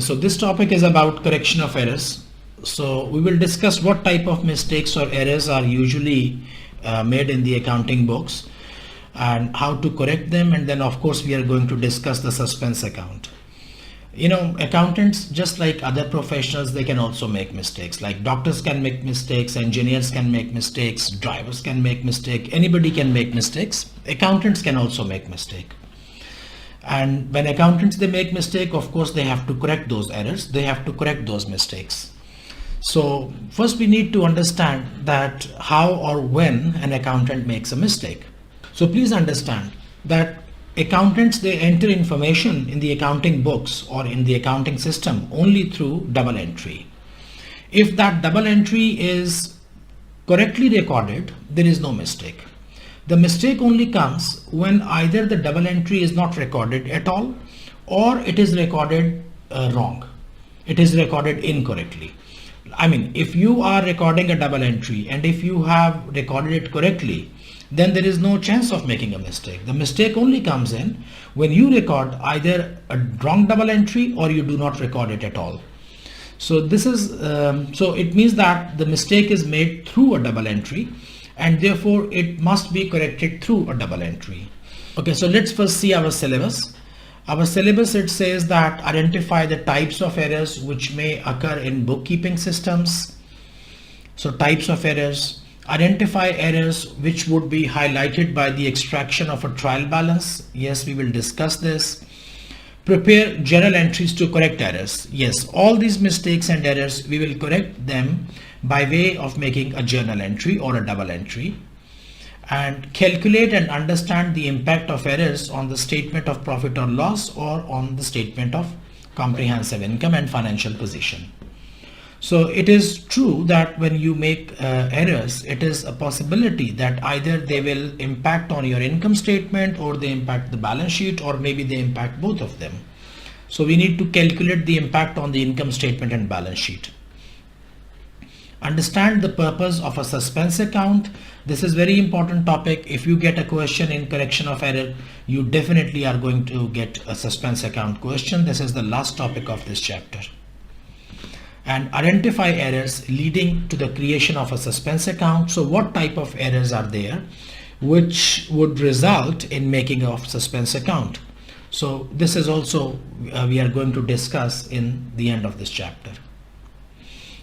Okay, so this topic is about correction of errors. So we will discuss what type of mistakes or errors are usually made in the accounting books and how to correct them, and then of course we are going to discuss the suspense account. You know, accountants, just like other professionals, they can also make mistakes. Like doctors can make mistakes, engineers can make mistakes, drivers can make mistakes, anybody can make mistakes. Accountants can also make mistakes. And when accountants, they make mistake, of course they have to correct those errors, they have to correct those mistakes. So first we need to understand that how or when an accountant makes a mistake. So please understand that accountants, they enter information in the accounting books or in the accounting system only through double entry. If that double entry is correctly recorded, there is no mistake. The mistake only comes when either the double entry is not recorded at all, or it is recorded wrong. It is recorded incorrectly. I mean, if you are recording a double entry and if you have recorded it correctly, then there is no chance of making a mistake. The mistake only comes in when you record either a wrong double entry or you do not record it at all. So this is, so it means that the mistake is made through a double entry, and therefore it must be corrected through a double entry. Okay, so let's first see our syllabus. Our syllabus, it says that identify the types of errors which may occur in bookkeeping systems. So types of errors, identify errors which would be highlighted by the extraction of a trial balance. Yes, we will discuss this. Prepare journal entries to correct errors. Yes, all these mistakes and errors, we will correct them by way of making a journal entry or a double entry. And calculate and understand the impact of errors on the statement of profit or loss or on the statement of comprehensive income and financial position. So it is true that when you make errors, it is a possibility that either they will impact on your income statement, or they impact the balance sheet, or maybe they impact both of them. So we need to calculate the impact on the income statement and balance sheet. Understand the purpose of a suspense account. This is very important topic. If you get a question in correction of error, you definitely are going to get a suspense account question. This is the last topic of this chapter. And identify errors leading to the creation of a suspense account. So what type of errors are there which would result in making of suspense account? So this is also we are going to discuss in the end of this chapter.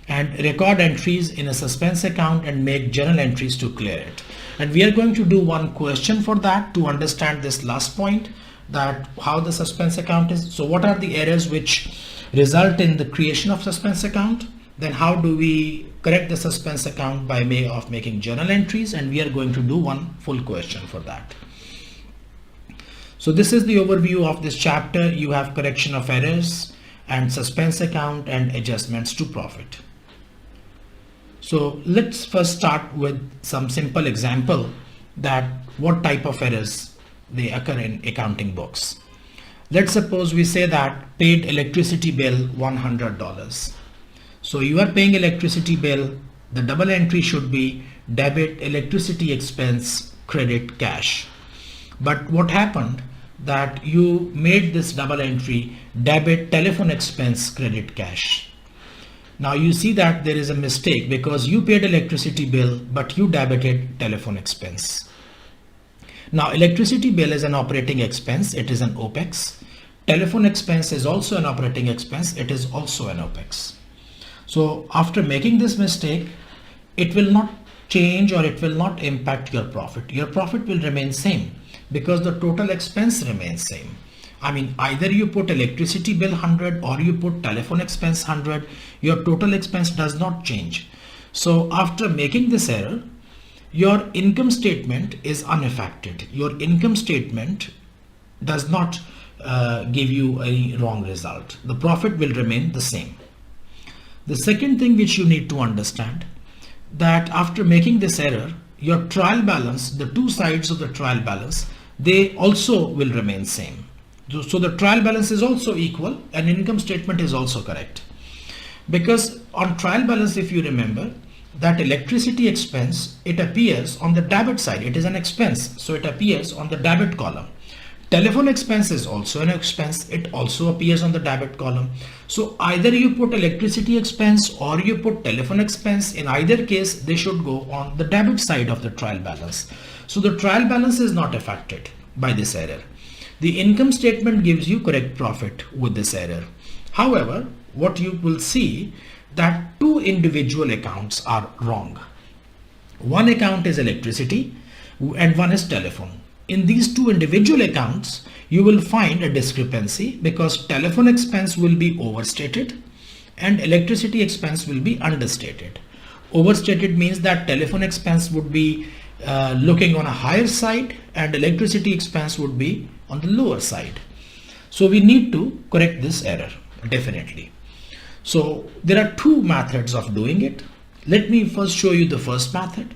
And record entries in a suspense account and make journal entries to clear it. And we are going to do one question for that to understand this last point, that how the suspense account is. So what are the errors which result in the creation of suspense account? Then how do we correct the suspense account by way of making journal entries? And we are going to do one full question for that. So this is the overview of this chapter. You have correction of errors and suspense account and adjustments to profit. So let's first start with some simple example that what type of errors they occur in accounting books. Let's suppose we say that paid electricity bill $100. So you are paying electricity bill, the double entry should be debit electricity expense, credit cash. But what happened that you made this double entry debit telephone expense, credit cash. Now you see that there is a mistake because you paid electricity bill but you debited telephone expense. Now electricity bill is an operating expense, it is an OPEX. Telephone expense is also an operating expense, it is also an OPEX. So after making this mistake, it will not change or it will not impact your profit. Your profit will remain same because the total expense remains same. I mean, either you put electricity bill 100 or you put telephone expense 100, your total expense does not change. So after making this error, your income statement is unaffected. Your income statement does not give you a wrong result. The profit will remain the same. The second thing which you need to understand, that after making this error, your trial balance, the two sides of the trial balance, they also will remain same. So the trial balance is also equal and income statement is also correct. Because on trial balance, if you remember, that electricity expense, it appears on the debit side. It is an expense, so it appears on the debit column. Telephone expense is also an expense. It also appears on the debit column. So either you put electricity expense or you put telephone expense. In either case, they should go on the debit side of the trial balance. So the trial balance is not affected by this error. The income statement gives you correct profit with this error. However, what you will see that two individual accounts are wrong. One account is electricity and one is telephone. In these two individual accounts, you will find a discrepancy because telephone expense will be overstated and electricity expense will be understated. Overstated means that telephone expense would be looking on a higher side and electricity expense would be on the lower side. So we need to correct this error, definitely. So there are two methods of doing it. Let me first show you the first method.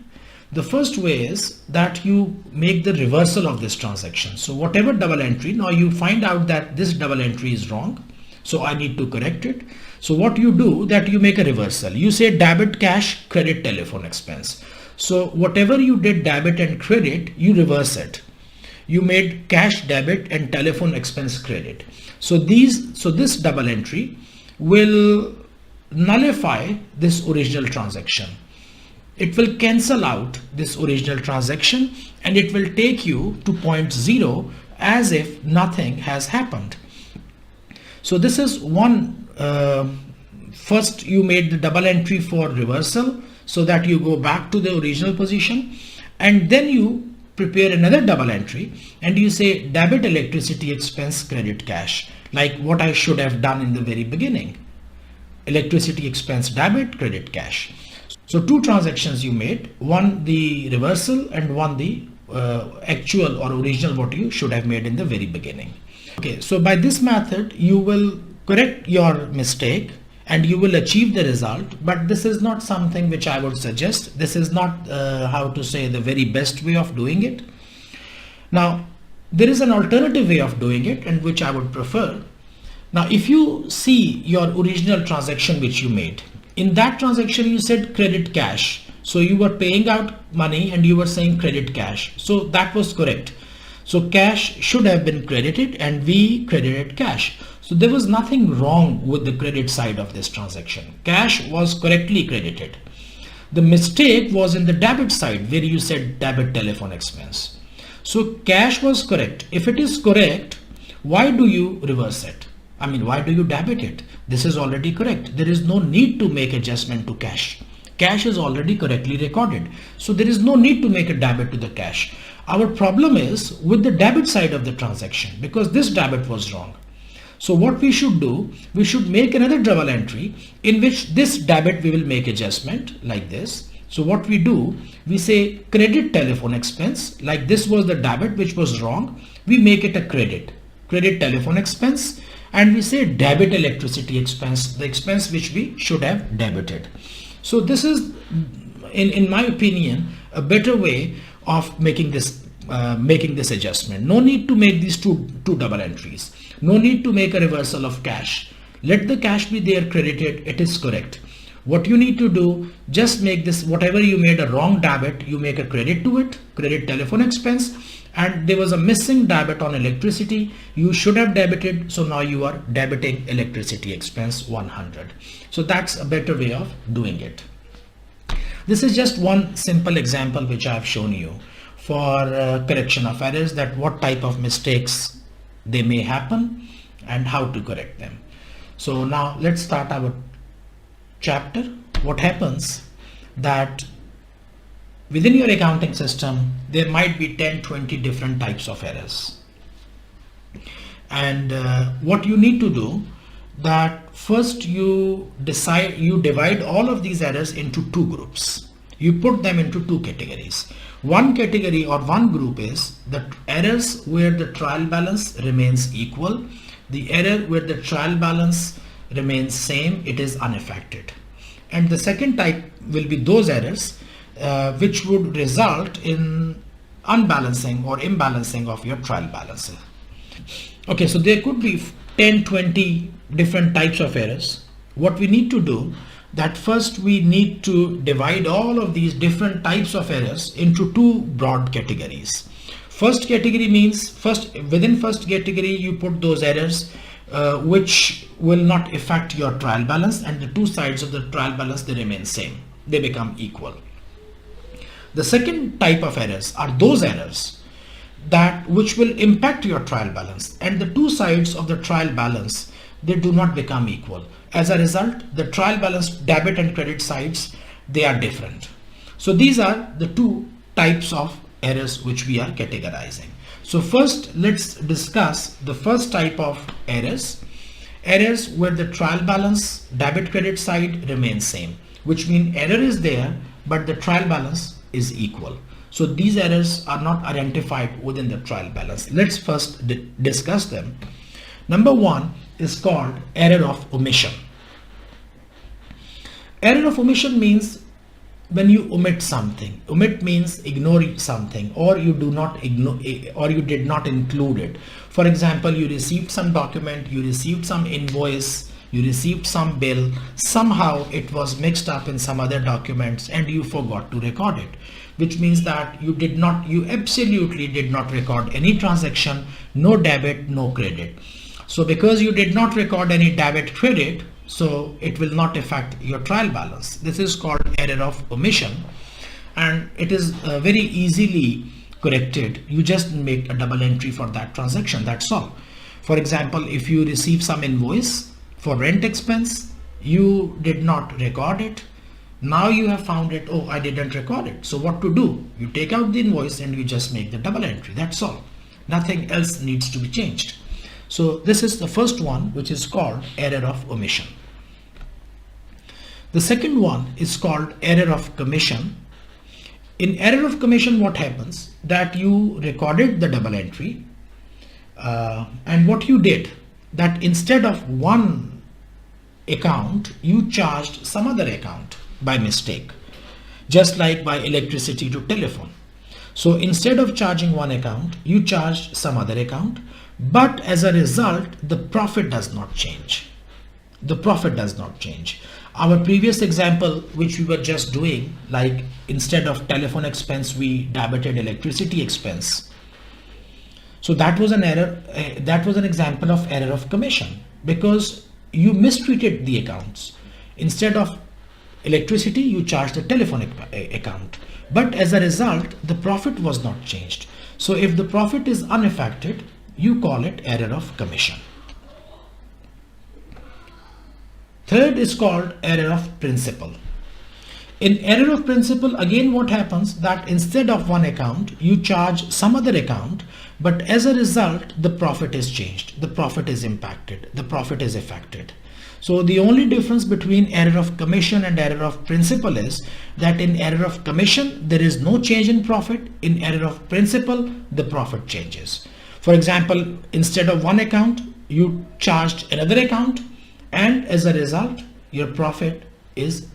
The first way is that you make the reversal of this transaction. So whatever double entry, now you find out that this double entry is wrong. So I need to correct it. So what you do that you make a reversal. You say debit cash, credit telephone expense. So whatever you did debit and credit, you reverse it. You made cash debit and telephone expense credit. So this double entry will nullify this original transaction. It will cancel out this original transaction and it will take you to point 0 as if nothing has happened. So this is one, first you made the double entry for reversal so that you go back to the original position, and then you prepare another double entry and you say debit electricity expense, credit cash, like what I should have done in the very beginning. Electricity expense debit, credit cash. So two transactions you made, one the reversal and one the actual or original what you should have made in the very beginning. Okay, so by this method you will correct your mistake and you will achieve the result, but this is not something which I would suggest. This is not how to say the very best way of doing it. Now there is an alternative way of doing it and which I would prefer. Now if you see your original transaction which you made, in that transaction you said credit cash. So you were paying out money and you were saying credit cash. So that was correct. So cash should have been credited and we credited cash. So there was nothing wrong with the credit side of this transaction. Cash was correctly credited. The mistake was in the debit side where you said debit telephone expense. So cash was correct. If it is correct, why do you reverse it? I mean, why do you debit it? This is already correct. There is no need to make adjustment to cash. Cash is already correctly recorded. So there is no need to make a debit to the cash. Our problem is with the debit side of the transaction because this debit was wrong. So what we should do, we should make another double entry in which this debit we will make adjustment like this. So what we do, we say credit telephone expense, like this was the debit which was wrong. We make it a credit telephone expense. And we say debit electricity expense, the expense which we should have debited. So this is, in my opinion, a better way of making this adjustment. No need to make these two double entries. No need to make a reversal of cash. Let the cash be there credited. It is correct. What you need to do, just make this, whatever you made a wrong debit, you make a credit to it, credit telephone expense. And there was a missing debit on electricity. You should have debited. So now you are debiting electricity expense 100. So that's a better way of doing it. This is just one simple example which I have shown you for correction of errors, that what type of mistakes they may happen and how to correct them. So now let's start our chapter. What happens that within your accounting system, there might be 10-20 different types of errors. And what you need to do, that first you divide all of these errors into two groups. You put them into two categories. One category or one group is the errors where the trial balance remains equal. The error where the trial balance remains same, it is unaffected. And the second type will be those errors which would result in unbalancing or imbalancing of your trial balance. Okay, so there could be 10-20 different types of errors. What we need to do, that first we need to divide all of these different types of errors into two broad categories. First category means within first category you put those errors which will not affect your trial balance, and the two sides of the trial balance, they remain same, they become equal. The second type of errors are those errors that which will impact your trial balance, and the two sides of the trial balance, they do not become equal. As a result, the trial balance debit and credit sides, they are different. So these are the two types of errors which we are categorizing. So first, let's discuss the first type of errors where the trial balance debit credit side remains same, which means error is there but the trial balance is equal. So these errors are not identified within the trial balance. Let's first discuss them. Number one is called error of omission. Error of omission means when you omit something. Omit means ignore something, or you do not ignore, or you did not include it. For example, you received some document, you received some invoice, you received some bill, somehow it was mixed up in some other documents and you forgot to record it, which means that you absolutely did not record any transaction, no debit, no credit. So because you did not record any debit credit, so it will not affect your trial balance. This is called error of omission, and it is very easily corrected. You just make a double entry for that transaction, that's all. For example, if you receive some invoice for rent expense, you did not record it. Now you have found it, oh, I didn't record it. So what to do? You take out the invoice and you just make the double entry, that's all. Nothing else needs to be changed. So this is the first one, which is called error of omission. The second one is called error of commission. In error of commission, what happens that you recorded the double entry and what you did that instead of one account, you charged some other account by mistake, just like by electricity to telephone. So instead of charging one account, you charged some other account, but as a result, the profit does not change. The profit does not change. Our previous example, which we were just doing, like instead of telephone expense, we debited electricity expense. So that was an error. That was an example of error of commission because you mistreated the accounts. Instead of electricity, you charged the telephone account. But as a result, the profit was not changed. So if the profit is unaffected, you call it error of commission. Third is called error of principal. In error of principal, again what happens that instead of one account, you charge some other account, but as a result, the profit is changed, the profit is impacted, the profit is affected. So the only difference between error of commission and error of principal is that in error of commission, there is no change in profit. In error of principal, the profit changes. For example, instead of one account, you charged another account, and as a result, your profit is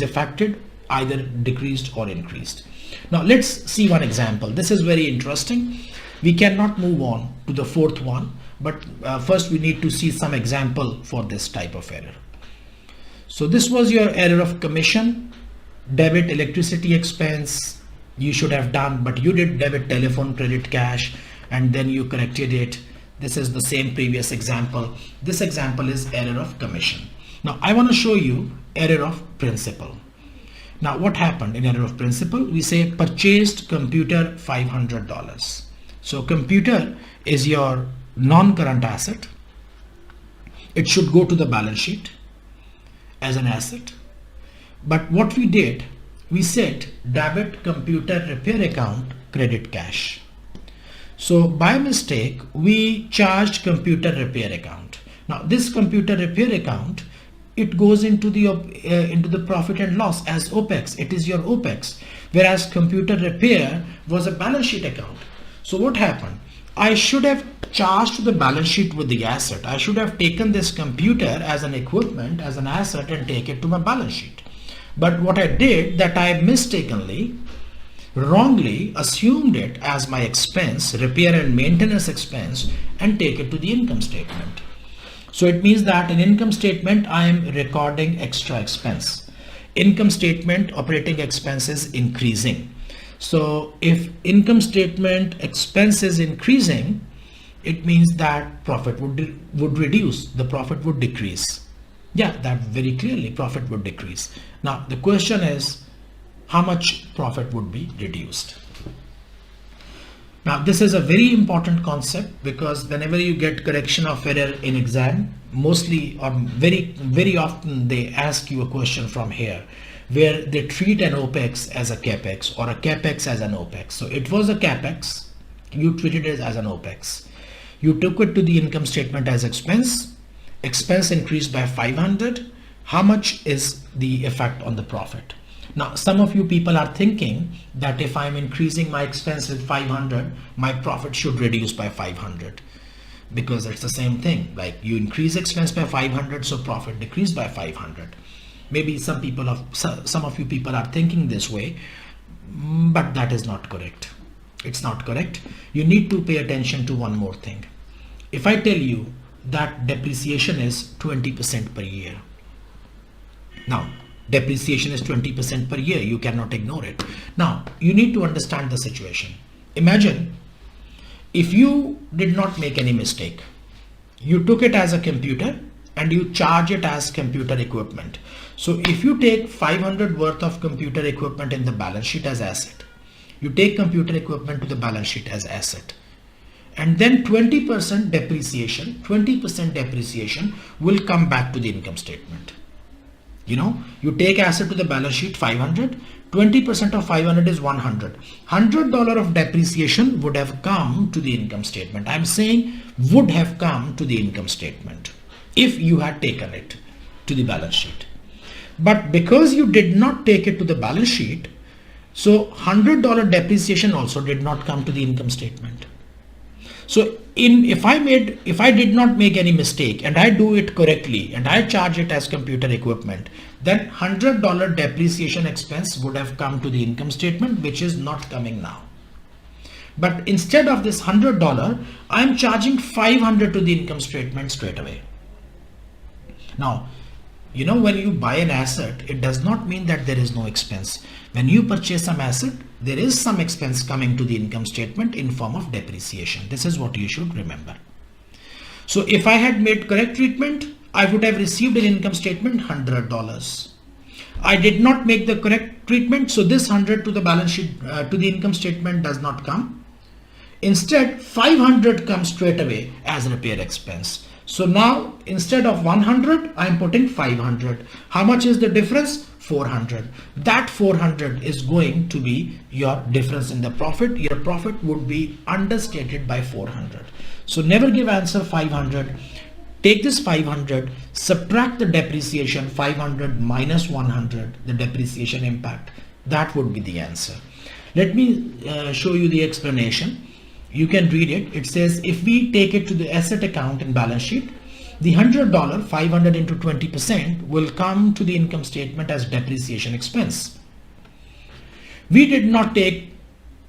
affected, either decreased or increased. Now let's see one example. This is very interesting. We cannot move on to the fourth one, but first we need to see some example for this type of error. So this was your error of commission, debit electricity expense you should have done, but you did debit telephone, credit, cash, and then you corrected it. This is the same previous example. This example is error of commission. Now I want to show you error of principal. Now what happened in error of principal? We say purchased computer $500. So computer is your non-current asset. It should go to the balance sheet as an asset. But what we did, we said debit computer repair account, credit cash. So by mistake, we charged computer repair account. Now this computer repair account, it goes into the profit and loss as OPEX. It is your OPEX, whereas computer repair was a balance sheet account. So what happened? I should have charged the balance sheet with the asset. I should have taken this computer as an equipment, as an asset, and take it to my balance sheet. But what I did, that I mistakenly, wrongly assumed it as my expense, repair and maintenance expense, and take it to the income statement. So it means that in income statement, I am recording extra expense. Income statement operating expenses increasing. So if income statement expense is increasing, it means that profit would reduce, the profit would decrease. Yeah, that very clearly profit would decrease. Now the question is, how much profit would be reduced? Now this is a very important concept, because whenever you get correction of error in exam, mostly or very often they ask you a question from here where they treat an OPEX as a CAPEX or a CAPEX as an OPEX. So it was a CAPEX, you treated it as an OPEX. You took it to the income statement as expense. Expense increased by 500. How much is the effect on the profit? Now, some of you people are thinking that if I'm increasing my expense with 500, my profit should reduce by 500, because it's the same thing. Like you increase expense by 500, so profit decrease by 500. Maybe some of you people are thinking this way, but that is not correct. It's not correct. You need to pay attention to one more thing. If I tell you that depreciation is 20% per year, now depreciation is 20% per year, you cannot ignore it. Now you need to understand the situation. Imagine if you did not make any mistake, you took it as a computer and you charge it as computer equipment. So if you take 500 worth of computer equipment in the balance sheet as asset, you take computer equipment to the balance sheet as asset, and then 20% depreciation will come back to the income statement. You know, you take asset to the balance sheet 500, 20% of 500 is 100. $100 of depreciation would have come to the income statement. I'm saying would have come to the income statement if you had taken it to the balance sheet. But because you did not take it to the balance sheet, so $100 depreciation also did not come to the income statement. So if I did not make any mistake and I do it correctly and I charge it as computer equipment, then $100 depreciation expense would have come to the income statement, which is not coming now. But instead of this $100, I'm charging 500 to the income statement straight away. Now, you know, when you buy an asset, it does not mean that there is no expense. When you purchase some asset, there is some expense coming to the income statement in form of depreciation. This is what you should remember. So if I had made correct treatment, I would have received an income statement $100. I did not make the correct treatment, so this 100 to the balance sheet to the income statement does not come. Instead, 500 comes straight away as repair expense. So now instead of 100, I am putting 500. How much is the difference? 400. That 400 is going to be your difference in the profit. Your profit would be understated by 400. So never give answer 500. Take this 500, subtract the depreciation, 500 minus 100, the depreciation impact. That would be the answer. Let me show you the explanation. You can read it. It says if we take it to the asset account in balance sheet, the $100, 500 into 20% will come to the income statement as depreciation expense. We did not take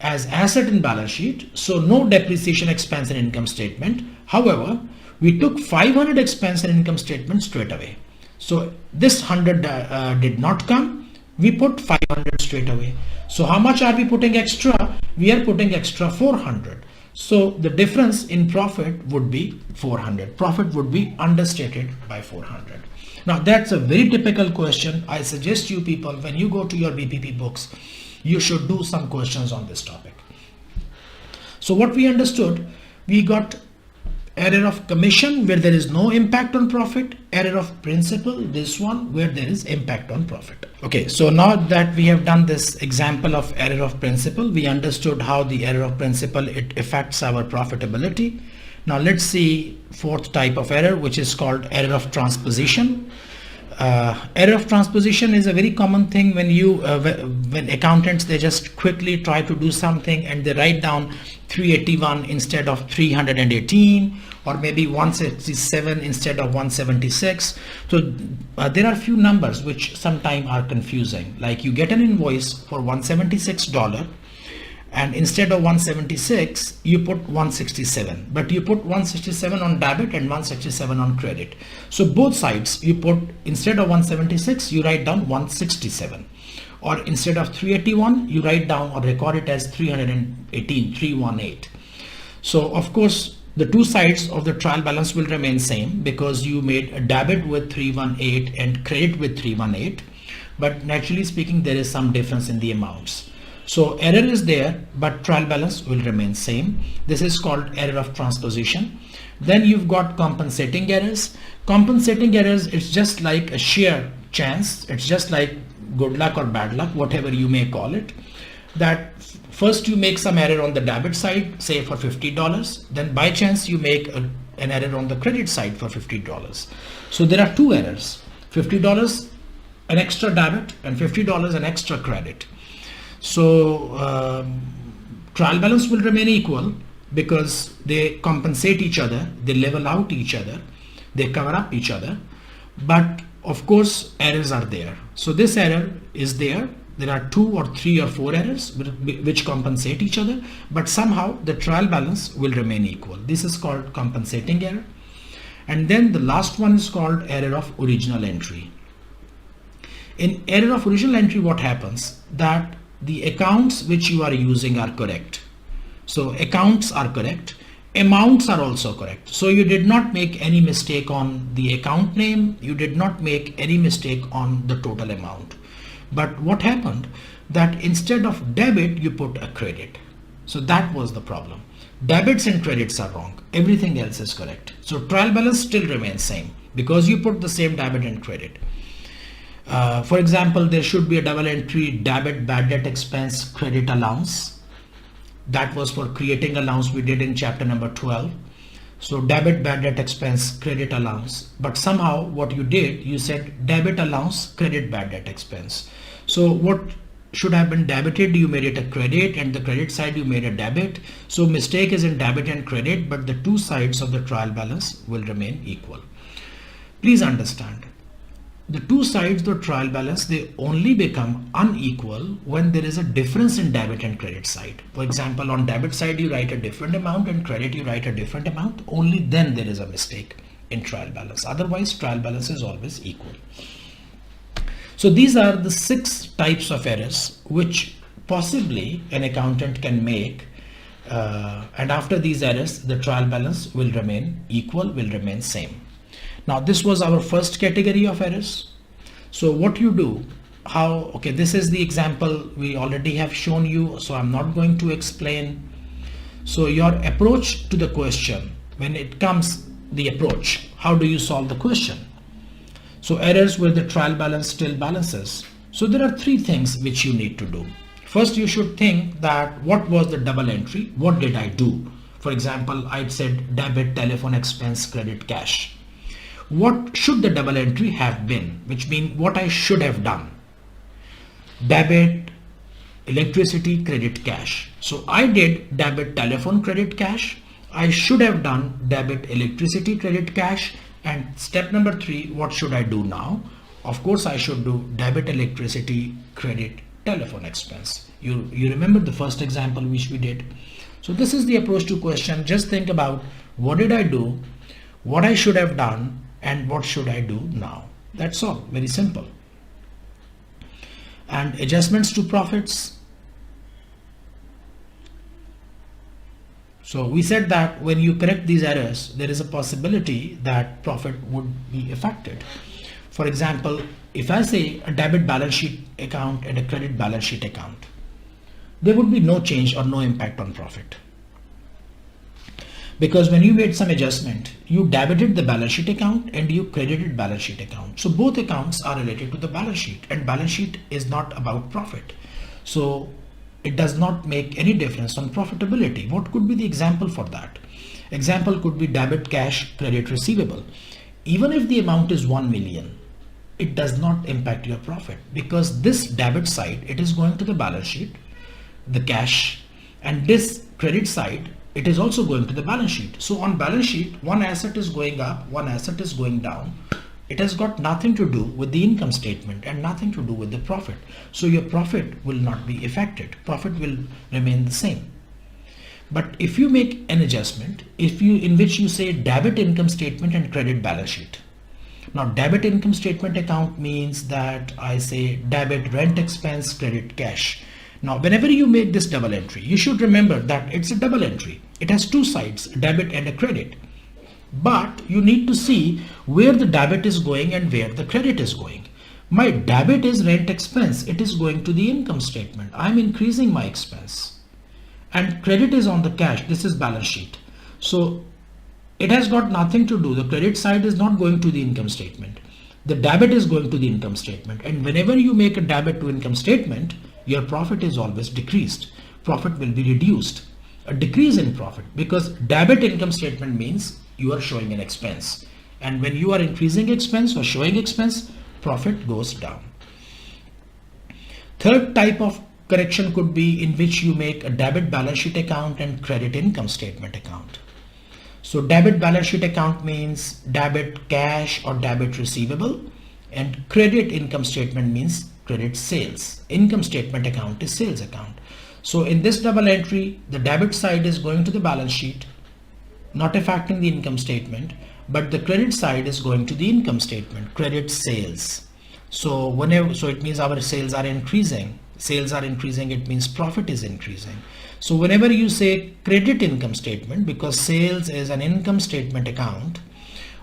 as asset in balance sheet, so no depreciation expense in income statement. However, we took 500 expense in income statement straight away. So this 100 did not come. We put 500 straight away. So how much are we putting extra? We are putting extra 400. So the difference in profit would be 400. Profit would be understated by 400. Now that's a very typical question. I suggest you people, when you go to your BPP books, you should do some questions on this topic. So what we understood, we got error of commission where there is no impact on profit, error of principal, this one where there is impact on profit. Okay, so now that we have done this example of error of principal, we understood how the error of principal, it affects our profitability. Now let's see fourth type of error, which is called error of transposition. Error of transposition is a very common thing when when accountants, they just quickly try to do something and they write down 381 instead of 318, or maybe 167 instead of 176. So there are few numbers which sometimes are confusing. Like you get an invoice for $176 and instead of 176 you put 167, but you put 167 on debit and 167 on credit. So both sides you put, instead of 176 you write down 167. or instead of 381 you write down or record it as 318. So of course the two sides of the trial balance will remain same because you made a debit with 318 and credit with 318, but naturally speaking there is some difference in the amounts. So error is there, but trial balance will remain same. This is called error of transposition. Then you've got compensating errors. Compensating errors, it's just like a sheer chance. It's just like good luck or bad luck, whatever you may call it. That first you make some error on the debit side, say for $50. Then by chance you make an error on the credit side for $50. So there are two errors, $50 an extra debit and $50 an extra credit. So trial balance will remain equal because they compensate each other, they level out each other, they cover up each other, but of course errors are there. So this error is there. There are 2 or 3 or 4 errors which compensate each other, but somehow the trial balance will remain equal. This is called compensating error. And then the last one is called error of original entry. In error of original entry, what happens that the accounts which you are using are correct. So accounts are correct, amounts are also correct. So you did not make any mistake on the account name, you did not make any mistake on the total amount. But what happened that instead of debit you put a credit. So that was the problem. Debits and credits are wrong, everything else is correct. So trial balance still remains same because you put the same debit and credit. For example, there should be a double entry debit bad debt expense credit allowance. That was for creating allowance we did in chapter number 12. So debit bad debt expense credit allowance, but somehow what you did, you said debit allowance credit bad debt expense. So what should have been debited, you made it a credit, and the credit side you made a debit. So mistake is in debit and credit, but the two sides of the trial balance will remain equal. Please understand, the two sides of the trial balance, they only become unequal when there is a difference in debit and credit side. For example, on debit side you write a different amount and credit you write a different amount. Only then there is a mistake in trial balance. Otherwise trial balance is always equal. So these are the 6 types of errors which possibly an accountant can make, and after these errors the trial balance will remain equal, will remain same. Now this was our first category of errors. So what you do, okay, this is the example we already have shown you, so I'm not going to explain. So your approach to the question, when it comes the approach, how do you solve the question? So errors where the trial balance still balances. So there are 3 things which you need to do. First, you should think that what was the double entry? What did I do? For example, I said debit, telephone expense, credit, cash. What should the double entry have been? Which means what I should have done. Debit, electricity, credit, cash. So I did debit, telephone, credit, cash. I should have done debit, electricity, credit, cash. And step number 3, what should I do now? Of course, I should do debit, electricity, credit, telephone expense. You remember the first example which we did. So this is the approach to question. Just think about what did I do, what I should have done, and what should I do now. That's all, very simple. And adjustments to profits. So we said that when you correct these errors, there is a possibility that profit would be affected. For example, if I say a debit balance sheet account and a credit balance sheet account, there would be no change or no impact on profit. Because when you made some adjustment, you debited the balance sheet account and you credited balance sheet account. So both accounts are related to the balance sheet, and balance sheet is not about profit. So it does not make any difference on profitability. What could be the example for that? Example could be debit, cash, credit, receivable. Even if the amount is 1 million, it does not impact your profit because this debit side, it is going to the balance sheet, the cash, and this credit side, it is also going to the balance sheet. So on balance sheet, one asset is going up, one asset is going down. It has got nothing to do with the income statement and nothing to do with the profit. So your profit will not be affected. Profit will remain the same. But if you make an adjustment, in which you say debit income statement and credit balance sheet. Now debit income statement account means that I say debit rent expense, credit cash. Now whenever you make this double entry, you should remember that it's a double entry. It has two sides, a debit and a credit. But you need to see where the debit is going and where the credit is going. My debit is rent expense. It is going to the income statement. I'm increasing my expense. And credit is on the cash. This is balance sheet. So it has got nothing to do. The credit side is not going to the income statement. The debit is going to the income statement. And whenever you make a debit to income statement, your profit is always decreased. Profit will be reduced. A decrease in profit, because debit income statement means you are showing an expense. And when you are increasing expense or showing expense, profit goes down. Third type of correction could be in which you make a debit balance sheet account and credit income statement account. So debit balance sheet account means debit cash or debit receivable, and credit income statement means credit sales. Income statement account is sales account. So in this double entry, the debit side is going to the balance sheet, not affecting the income statement, but the credit side is going to the income statement, credit sales. So it means our sales are increasing. Sales are increasing, it means profit is increasing. So whenever you say credit income statement, because sales is an income statement account,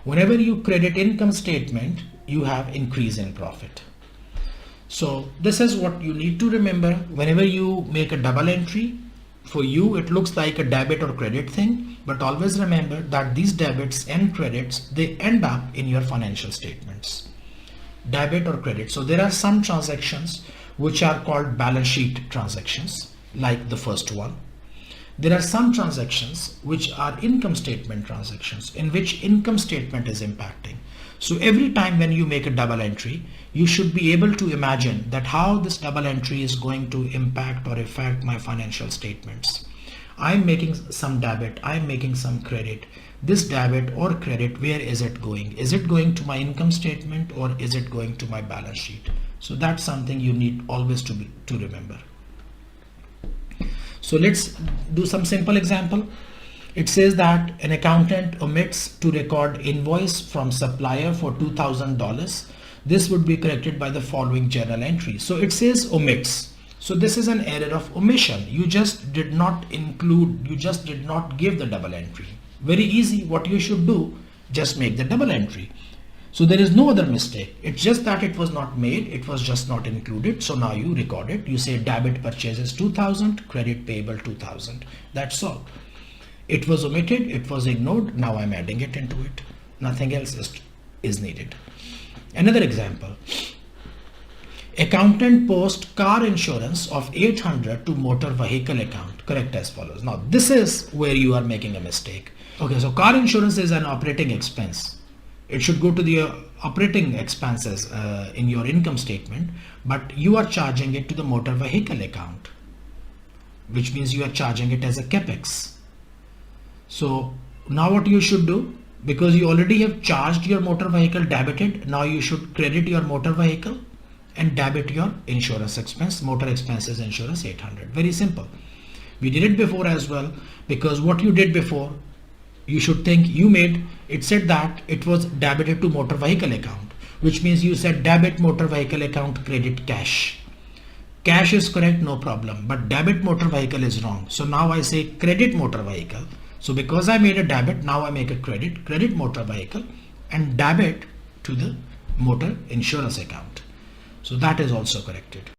whenever you credit income statement, you have increase in profit. So this is what you need to remember. Whenever you make a double entry, for you it looks like a debit or credit thing, but always remember that these debits and credits, they end up in your financial statements, debit or credit. So there are some transactions which are called balance sheet transactions, like the first one. There are some transactions which are income statement transactions, in which income statement is impacting. So every time when you make a double entry, you should be able to imagine that how this double entry is going to impact or affect my financial statements. I'm making some debit, I'm making some credit. This debit or credit, where is it going? Is it going to my income statement or is it going to my balance sheet? So that's something you need always to remember. So let's do some simple example. It says that an accountant omits to record invoice from supplier for $2,000. This would be corrected by the following journal entry. So it says omits. So this is an error of omission. You just did not include, you just did not give the double entry. Very easy. What you should do, just make the double entry. So there is no other mistake. It's just that it was not made. It was just not included. So now you record it. You say debit purchases 2,000, credit payable 2,000. That's all. It was omitted. It was ignored. Now I'm adding it into it. Nothing else is needed. Another example. Accountant post car insurance of 800 to motor vehicle account. Correct as follows. Now this is where you are making a mistake. Okay, so car insurance is an operating expense. It should go to the operating expenses in your income statement, but you are charging it to the motor vehicle account, which means you are charging it as a capex. So now what you should do, because you already have charged your motor vehicle, debited, now you should credit your motor vehicle and debit your insurance expense. Motor expenses insurance 800. Very simple. We did it before as well, because what you did before, you should think you made, it said that it was debited to motor vehicle account, which means you said debit motor vehicle account, credit cash. Cash is correct, no problem, but debit motor vehicle is wrong. So now I say credit motor vehicle. So because I made a debit, now I make a credit motor vehicle and debit to the motor insurance account. So that is also corrected.